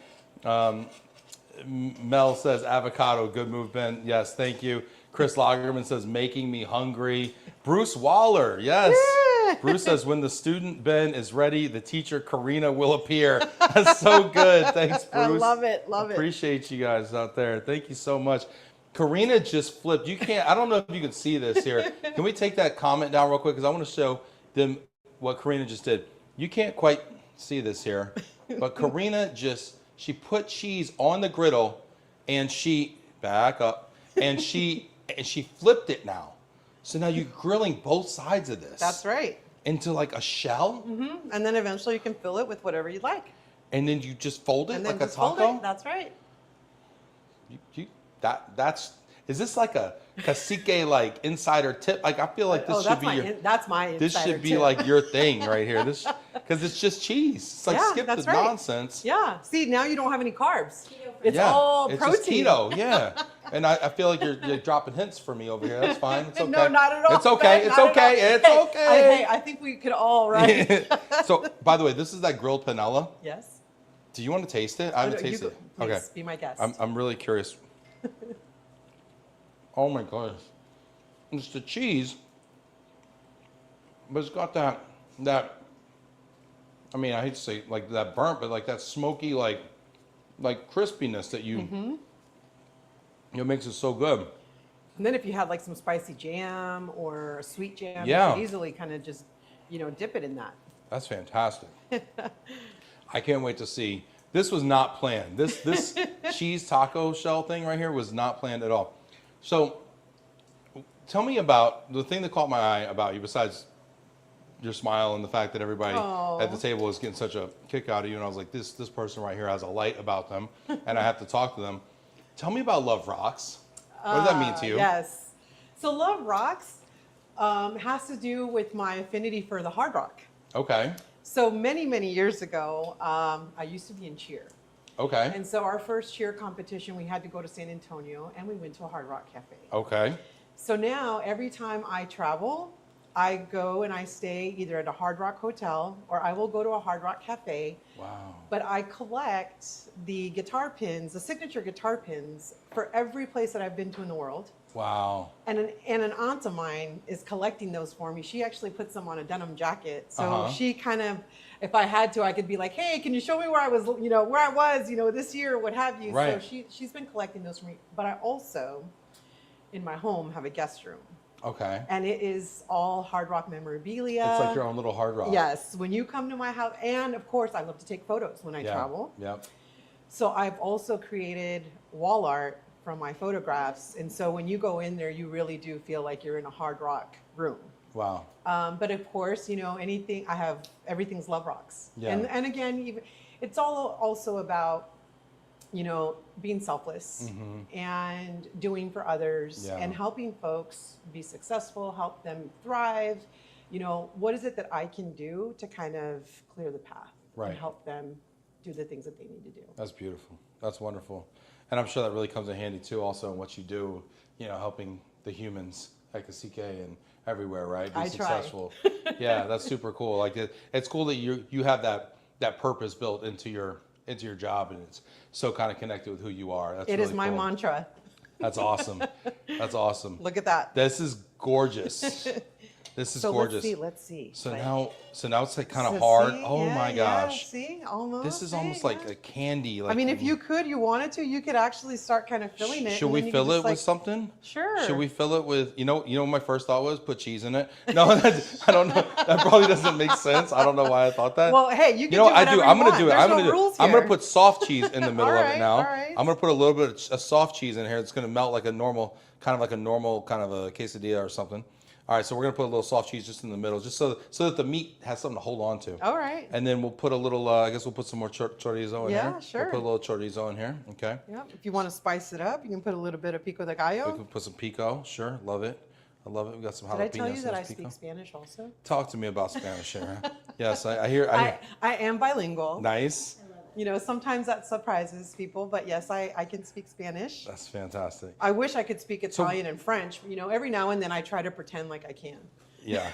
Mel says avocado, good move, Ben. Yes, thank you. Chris Lagerman says making me hungry. Bruce Waller, yes. Yeah. Bruce says when the student Ben is ready, the teacher Corina will appear. That's so good. Thanks, Bruce. I love it. Love it. Appreciate you guys out there. Thank you so much. Corina just flipped. You can't. I don't know if you can see this here. Can we take that comment down real quick? Because I want to show them what Corina just did. You can't quite see this here, but Corina she put cheese on the griddle, and she back up, and she flipped it now. So now you're grilling both sides of this. That's right. Into like a shell, And then eventually you can fill it with whatever you like. and then you just fold it And then like a just fold taco. it. That's right. Is this like a Cacique like insider tip? Like I feel like this should be that's my this insider should be tip. like your thing right here. This because it's just cheese. It's like Yeah, skip that's the right. nonsense. Yeah. See, now you don't have any carbs. It's Yeah, all it's protein. just keto. Yeah, and I feel like you're dropping hints for me over here. That's fine. It's okay. No, not at all. It's okay. Ben, It's not at okay. all. It's Hey, okay. I think we could all, right? So, by the way, this is that grilled panella. Yes. Do you want to taste it? I haven't You tasted go- it. Okay. please, be my guest. I'm really curious. Oh my gosh. It's the cheese, but it's got that I mean, I hate to say like that burnt, but like that smoky like crispiness that you it makes it so good. And then if you had like some spicy jam or a sweet jam, Yeah. you could easily kind of just, dip it in that. That's fantastic. I can't wait to see. This was not planned. This cheese taco shell thing right here was not planned at all. So tell me about the thing that caught my eye about you, besides your smile and the fact that everybody at the table is getting such a kick out of you. And I was like, this person right here has a light about them, and I have to talk to them. Tell me about Love Rocks. What does that mean to you? Yes. So Love Rocks has to do with my affinity for the hard rock. Okay. So many, many years ago, I used to be in cheer. Okay. And so our first cheer competition, we had to go to San Antonio, and we went to a Hard Rock Cafe. Okay. So now every time I travel, I go and I stay either at a Hard Rock hotel or I will go to a Hard Rock Cafe. Wow. But I collect the guitar pins, the signature guitar pins for every place that I've been to in the world. Wow. And an aunt of mine is collecting those for me. She actually puts them on a denim jacket. So she kind of, if I had to, I could be like, hey, can you show me where I was, this year or what have you. Right. So she's been collecting those for me. But I also, in my home, have a guest room. Okay. And it is all Hard Rock memorabilia. It's like your own little Hard Rock. Yes. When you come to my house, and of course, I love to take photos when I travel. Yep. So I've also created wall art from my photographs. And so when you go in there, you really do feel like you're in a Hard Rock room. Wow. But of course, everything's Love Rocks. Yeah. And again, it's all also about, being selfless and doing for others and helping folks be successful, help them thrive. What is it that I can do to kind of clear the path and help them do the things that they need to do? That's beautiful. That's wonderful. And I'm sure that really comes in handy too also in what you do, helping the humans at Cacique and everywhere, right? Be successful. Yeah, that's super cool. Like it's cool that you have that purpose built into your job, and it's so kind of connected with who you are. That's It really is my cool. mantra. That's awesome. That's awesome. Look at that. This is gorgeous. This is gorgeous. Let's see. So now it's like kind of So hard. see? Oh Yeah, my yeah, gosh. see, almost. This is see, almost yeah. like a candy. I mean, if you wanted to, you could actually start kind of filling it. Should and we then you fill could it just, with something? Sure. Should we fill it with, what my first thought was? Put cheese in it. No, I don't know. That probably doesn't make sense. I don't know why I thought that. Well, hey, you can know what do whatever I'm you gonna do it. want. I'm There's gonna no do rules it. I'm gonna here. put soft cheese in the middle of it now. all right. I'm gonna put a little bit of soft cheese in here. It's gonna melt like a normal kind of a quesadilla or something. All right, so we're gonna put a little soft cheese just in the middle, just so that the meat has something to hold on to. All right. And then we'll put a little. I guess we'll put some more chorizo in here. Yeah, sure. We'll put a little chorizo in here. Okay. Yeah. If you want to spice it up, you can put a little bit of pico de We gallo. can put some pico. Sure, love it. I love it. We got some jalapenos. Did I tell you that I pico. speak Spanish also? Talk to me about Spanish here. Yes, I hear. I am bilingual. Nice. You know, sometimes that surprises people, but yes, I can speak Spanish. That's fantastic. I wish I could speak Italian and French. You know, every now and then I try to pretend like I can. Yeah,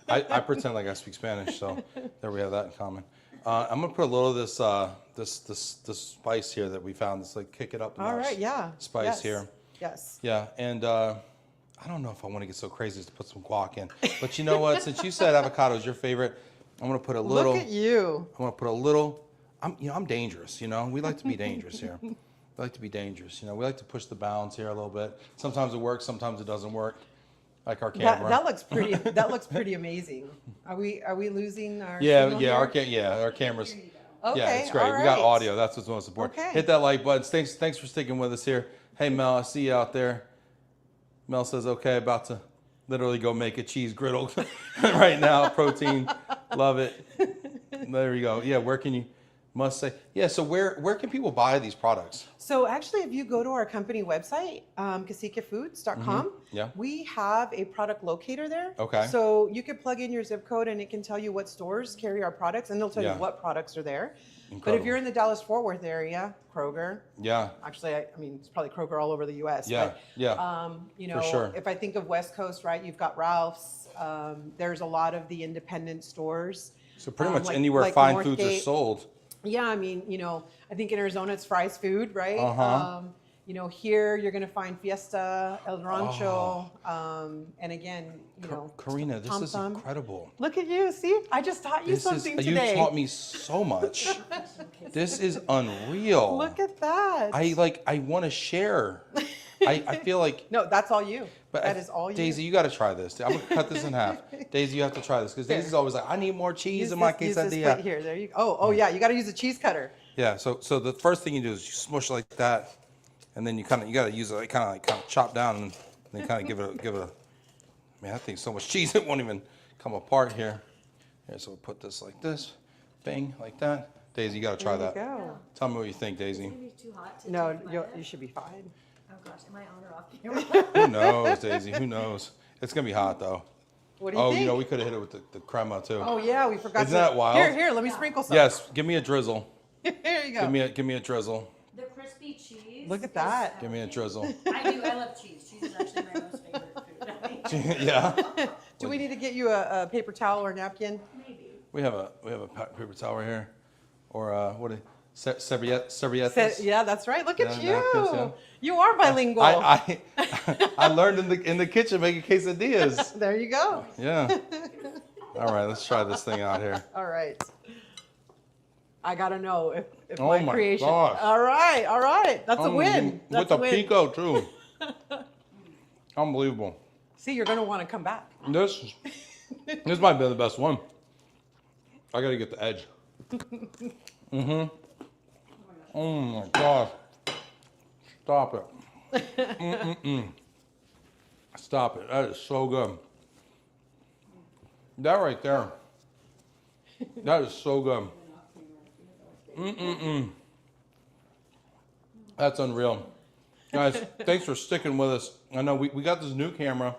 I pretend like I speak Spanish, so there we have that in common. I'm gonna put a little of this spice here that we found. This like kick it up. All right, yeah. Spice yes. here. Yes. Yeah, and I don't know if I want to get so crazy as to put some guac in, but you know what? Since you said avocado is your favorite, I'm gonna put a little. Look at you. I'm gonna put a little. I'm dangerous. You know, we like to be dangerous here. We like to be dangerous. You know, we like to push the bounds here a little bit. Sometimes it works. Sometimes it doesn't work. Like our camera. That looks pretty. That looks pretty amazing. Are we losing our? Yeah, signal yeah, here? our cameras. Okay, Yeah, it's great. all We got right. audio. That's what's most important. Okay. Hit that like button. Thanks for sticking with us here. Hey Mel, I see you out there. Mel says, okay, about to literally go make a cheese griddle right now. Protein, love it. There you go. Yeah, where can you? Must say, yeah. So where can people buy these products? So actually, if you go to our company website, caciquefoods.com, Yeah. we have a product locator there. Okay. So you could plug in your zip code and it can tell you what stores carry our products and they'll tell Yeah. you what products are there. But Incredible. if you're in the Dallas-Fort Worth area, Kroger. Yeah. Actually, I mean, it's probably Kroger all over the U.S. Yeah, But, yeah, you know, sure. if I think of West Coast, right, you've got Ralph's. There's a lot of the independent stores. So pretty much like- anywhere like fine foods are Northgate. sold. Yeah, I mean, you know, I think in Arizona it's Fry's Food, right? Uh-huh. You know, here you're going to find Fiesta, El Rancho, and again, you know, Corina, this Tom is Thumb. incredible. Look at you. See, I just taught you something today. You taught me so much. This is unreal. Look at that. I want to share. I feel like. No, that's all you. But That is all you. Daisy, you got to try this. I'm gonna cut this in half. Daisy, you have to try this because Daisy's always like, I need more cheese Use in my this plate quesadilla. here. There you go. Oh, yeah. You got to use a cheese cutter. Yeah. So the first thing you do is you smush like that, and then you got to use it like kind of chop down and then kind of give it a. Man, that thing's so much cheese it won't even come apart here. Here, so we'll put this like this, bang, like that. Daisy, you got to try There that. you go. Tell me what you think, Daisy. Maybe too hot to No, take my you breath. should be fine. Oh gosh, am I on or off camera? Who knows, Daisy? Who knows? It's gonna be hot though. What do you Oh, think? you know, we could have hit it with the crema too. Oh, yeah. We forgot Isn't to. that wild? Here, let me sprinkle some. Yes, give me a drizzle. Here you go. Give me a drizzle. The crispy cheese. Look at is that. Give me a drizzle. I do. I love cheese. Cheese is actually my most favorite food. Yeah. Do we need to get you a paper towel or napkin? Maybe. We have a paper towel right here, or what? Serviettes. Yeah, that's right. Look at Yeah, you. napkins, yeah. You are bilingual. I learned in the kitchen making quesadillas. There you go. Yeah. All right, let's try this thing out here. All right. I gotta know if Oh my my creation. gosh. All right. That's a win. That's With the a win. pico too. Unbelievable. See, you're gonna want to come back. This might be the best one. I gotta get the edge. Oh my gosh. Stop it. Stop it. That is so good. That right there. That is so good. That's unreal. Guys, thanks for sticking with us. I know we got this new camera.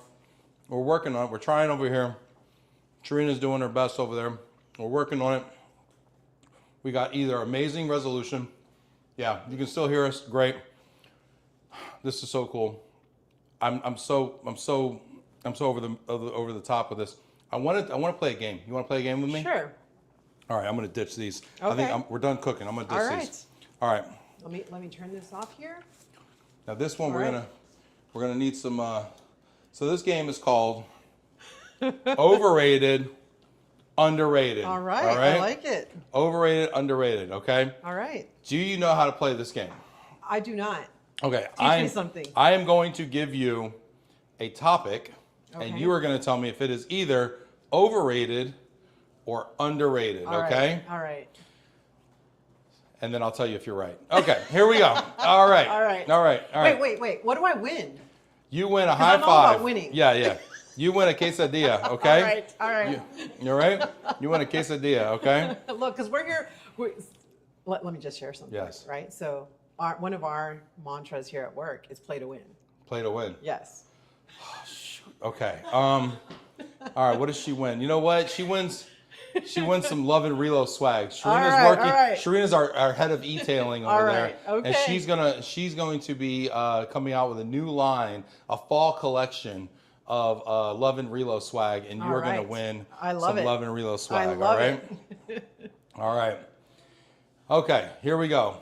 We're working on it. We're trying over here. Corina's doing her best over there. We're working on it. We got either amazing resolution. Yeah, you can still hear us. Great. This is so cool. I'm so over the top with this. I want to play a game. You want to play a game with me? Sure. All right, I'm gonna ditch these. I Okay. think we're done cooking. I'm gonna ditch All right. these. All right. Let me turn this off here. Now this one All we're right. gonna need some. So this game is called Overrated, Underrated. All right. All right. I like it. Overrated, underrated. Okay. All right. Do you know how to play this game? I do not. Okay. Teach me something. I am going to give you a topic, and Okay. you are going to tell me if it is either overrated or underrated. All right. Okay. All right. And then I'll tell you if you're right. Okay. Here we go. All right. All right. All right. All right. Wait. What do I win? You win a I'm high all five. about winning. Yeah. You win a quesadilla, okay? All right, all right. You all right? You win a quesadilla, okay? Look, because we're here. Let me just share something. Yes. Right. So one of our mantras here at work is play to win. Play to win. Yes. Okay. All right. What does she win? You know what? She wins some Love Relo swag. Sharina's working. All right. Sharina's our head of e-tailing over All there, right, okay. and she's going to be coming out with a new line, a fall collection of Love Relo swag, and you're going to win some Love Relo swag. I love all right. it. All right. Okay. Here we go.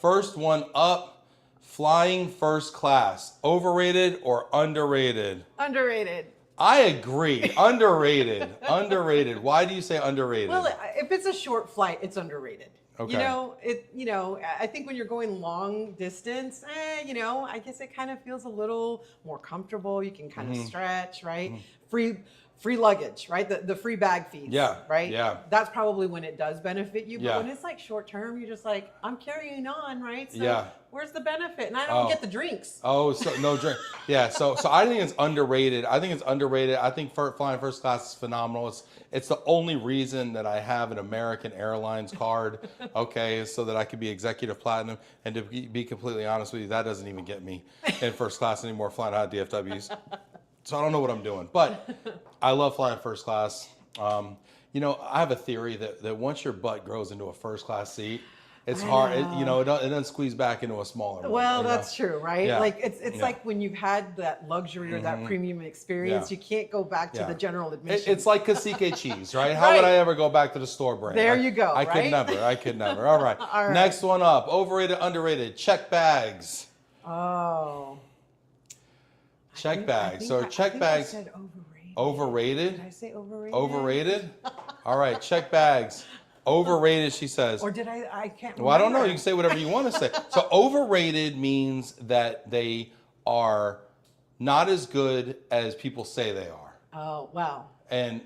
First one up. Flying first class. Overrated or underrated? Underrated. I agree. Underrated. Underrated. Why do you say underrated? Well, if it's a short flight, it's underrated. Okay. You know, I think when you're going long distance, I guess it kind of feels a little more comfortable. You can kind of stretch, right? Free luggage, right? The free bag fees. Yeah. Right? Yeah. That's probably when it does benefit you. But Yeah. when it's like short term, you're just like, I'm carrying on, right? So Yeah. where's the benefit? And I don't get the drinks. Oh, so no drink. Yeah, so I think it's underrated. I think flying first class is phenomenal. It's the only reason that I have an American Airlines card, okay, so that I could be executive platinum. And to be completely honest with you, that doesn't even get me in first class anymore, flying out of DFWs. So I don't know what I'm doing, but I love flying first class. I have a theory that once your butt grows into a first class seat, it's hard. It doesn't squeeze back into a smaller one. Well, that's true, right? Yeah. Like it's like when you've had that luxury or that premium experience, Yeah. you can't go back to Yeah. the general admission. It's like Cacique cheese, right? How would I ever go back to the store brand? There you go, I could right? never. I could never. All right. All right. Next one up. Overrated, underrated. Check bags. Oh. Check bags. So check bags. I said overrated. Overrated? Did I say overrated? Overrated? All right. Check bags. Overrated, she says. Or did I? I can't remember. Well, I don't know. You can say whatever you want to say. So overrated means that they are not as good as people say they are. Oh, wow. And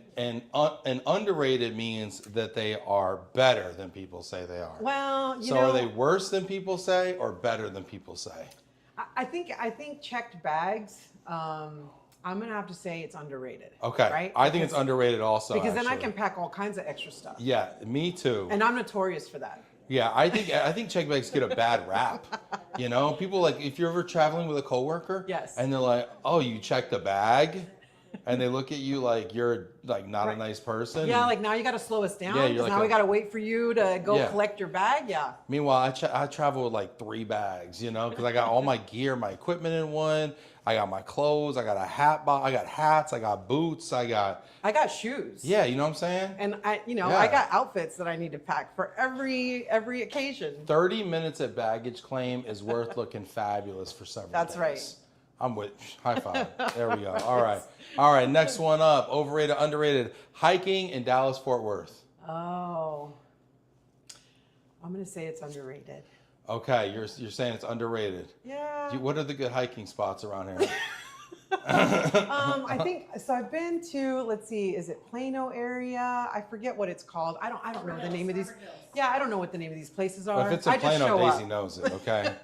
underrated means that they are better than people say they are. Well, So are they worse than people say or better than people say? I think checked bags. I'm gonna have to say it's underrated. Okay. Right? I think it's underrated also. Because then I actually. can pack all kinds of extra stuff. Yeah, me too. And I'm notorious for that. Yeah, I think check bags get a bad rap. People like if you're ever traveling with a coworker, Yes. and they're like, "Oh, you checked a bag," and they look at you like you're like not a nice person. Yeah, like now you got to slow us down Yeah, because you're like now we got to wait for you to go Yeah. collect your bag. Yeah. Meanwhile, I travel with like 3 bags, because I got all my gear, my equipment in one. I got my clothes. I got a hat box. I got hats. I got boots. I got shoes. Yeah, you know what I'm saying? And I Yeah. got outfits that I need to pack for every occasion. 30 minutes at baggage claim is worth looking fabulous for several That's days. right. I'm with high five. There we go. All right. Next one up. Overrated, underrated. Hiking in Dallas, Fort Worth. Oh. I'm gonna say it's underrated. Okay, you're saying it's underrated. Yeah. What are the good hiking spots around here? I think so. I've been to. Let's see. Is it Plano area? I forget what it's called. I don't know the name of these. Yeah, I don't know what the name of these places are. If it's in I just Plano, show Daisy up. knows it. Okay.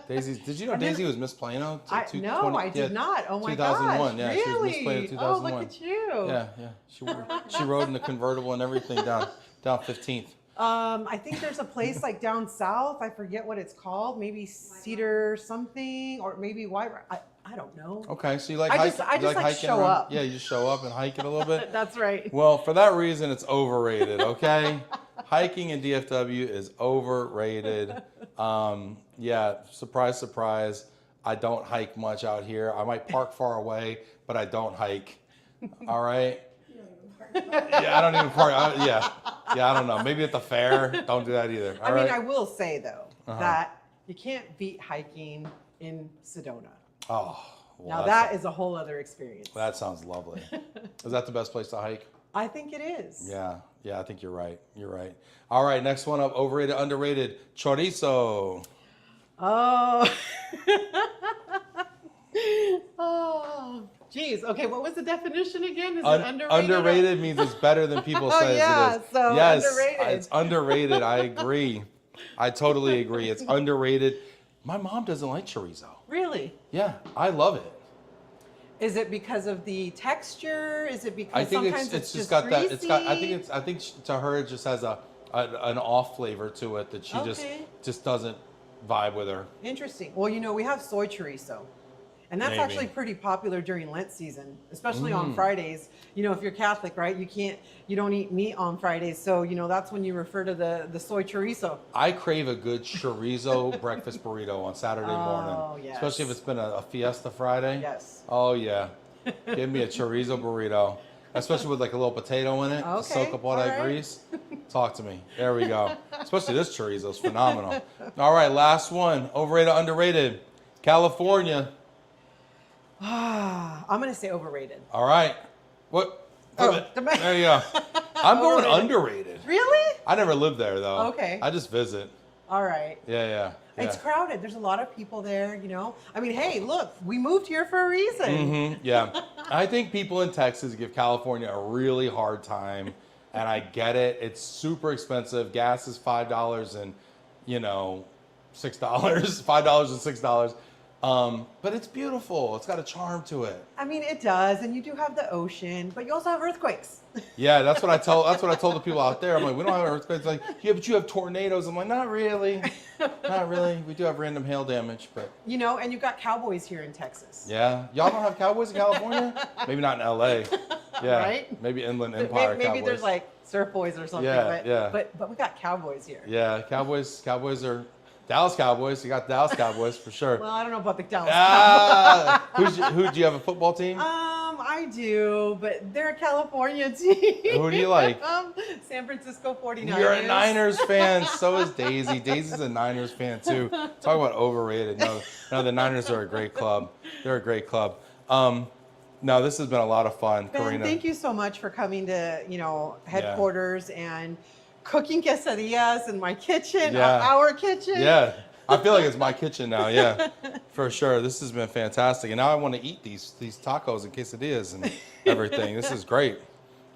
Did you know Daisy was Miss Plano? No, I did not. Oh my 2001. gosh. Yeah, Really? she was Miss Plano 2001. Oh, look at you. Yeah. She rode in the convertible and everything down 15th. I think there's a place like down south. I forget what it's called. Maybe Cedar something, or maybe White. I don't know. Okay, so you like I just like hiking show around? up. Yeah, you just show up and hike it a little bit. That's right. Well, for that reason, it's overrated. Okay, hiking in DFW is overrated. Yeah, surprise, surprise. I don't hike much out here. I might park far away, but I don't hike. All right. Yeah, I don't even park. Yeah, I don't know. Maybe at the fair. Don't do that either. All right. I will say though that you can't beat hiking in Sedona. Oh, well, Now that is a whole other experience. that sounds lovely. Is that the best place to hike? I think it is. Yeah, I think you're right. You're right. All right, next one up, overrated, underrated, chorizo. Oh. Oh. Geez. Okay. What was the definition again? Is it underrated? Underrated means it's better than people say yeah, it is. so yes, underrated. It's underrated. I agree. I totally agree. It's underrated. My mom doesn't like chorizo. Really? Yeah, I love it. Is it because of the texture? Is it because I think sometimes it's just just got that. greasy? I think to her it just has an off flavor to it that she just doesn't vibe with her. Interesting. Well, you know, we have soy chorizo. And that's Maybe. actually pretty popular during Lent season, especially on Fridays. You know, if you're Catholic, right, you don't eat meat on Fridays. So, you know, that's when you refer to the soy chorizo. I crave a good chorizo breakfast burrito on Saturday morning. Yes. Especially if it's been a Fiesta Friday. Yes. Oh, yeah. Give me a chorizo burrito. Especially with like a little potato in it to Okay, soak up all that all right. grease. Talk to me. There we go. Especially this chorizo is phenomenal. All right, last one. Overrated, underrated. California. I'm going to say overrated. All right. What? Oh, There you go. I'm going Overrated. underrated. Really? I never lived there though. Okay. I just visit. All right. Yeah. It's crowded. There's a lot of people there, you know. I mean, hey, look, we moved here for a reason. Yeah. I think people in Texas give California a really hard time, and I get it. It's super expensive. Gas is $5 and, you know, $6, $5 and $6. But it's beautiful. It's got a charm to it. I mean, it does, and you do have the ocean, but you also have earthquakes. Yeah, that's what I told the people out there. I'm like, we don't have earthquakes. Like, yeah, but you have tornadoes. I'm like, not really. Not really. We do have random hail damage, but You know, and you've got cowboys here in Texas. yeah. Y'all don't have cowboys in California? Maybe not in LA. Yeah. Right? Maybe Inland Maybe, Empire maybe cowboys. there's like surf boys or something, Yeah, but, yeah. but we got cowboys here. Yeah, Cowboys are Dallas Cowboys. You got Dallas Cowboys for sure. Well, I don't know about the Dallas Who do you have a football team? I do, but they're a California team. Who do you like? San Francisco 49ers. You're a Niners fan. So is Daisy. Daisy's a Niners fan too. Talk about overrated. No, the Niners are a great club. They're a great club. No, this has been a lot of fun, Ben, Corina. thank you so much for coming to, you know, headquarters and cooking quesadillas in my kitchen, our kitchen. Yeah. I feel like it's my kitchen now. Yeah, for sure. This has been fantastic. And now I want to eat these tacos and quesadillas and everything. This is great.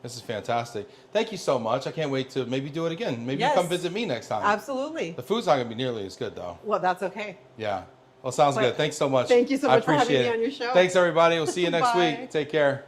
This is fantastic. Thank you so much. I can't wait to maybe do it again. Maybe you come visit me next time. Absolutely. The food's not going to be nearly as good, though. Well, that's okay. Yeah. Well, sounds good. Thanks so much. Thank you so I much for having appreciate me it. on your show. Thanks, everybody. We'll see you next Bye. week. Take care.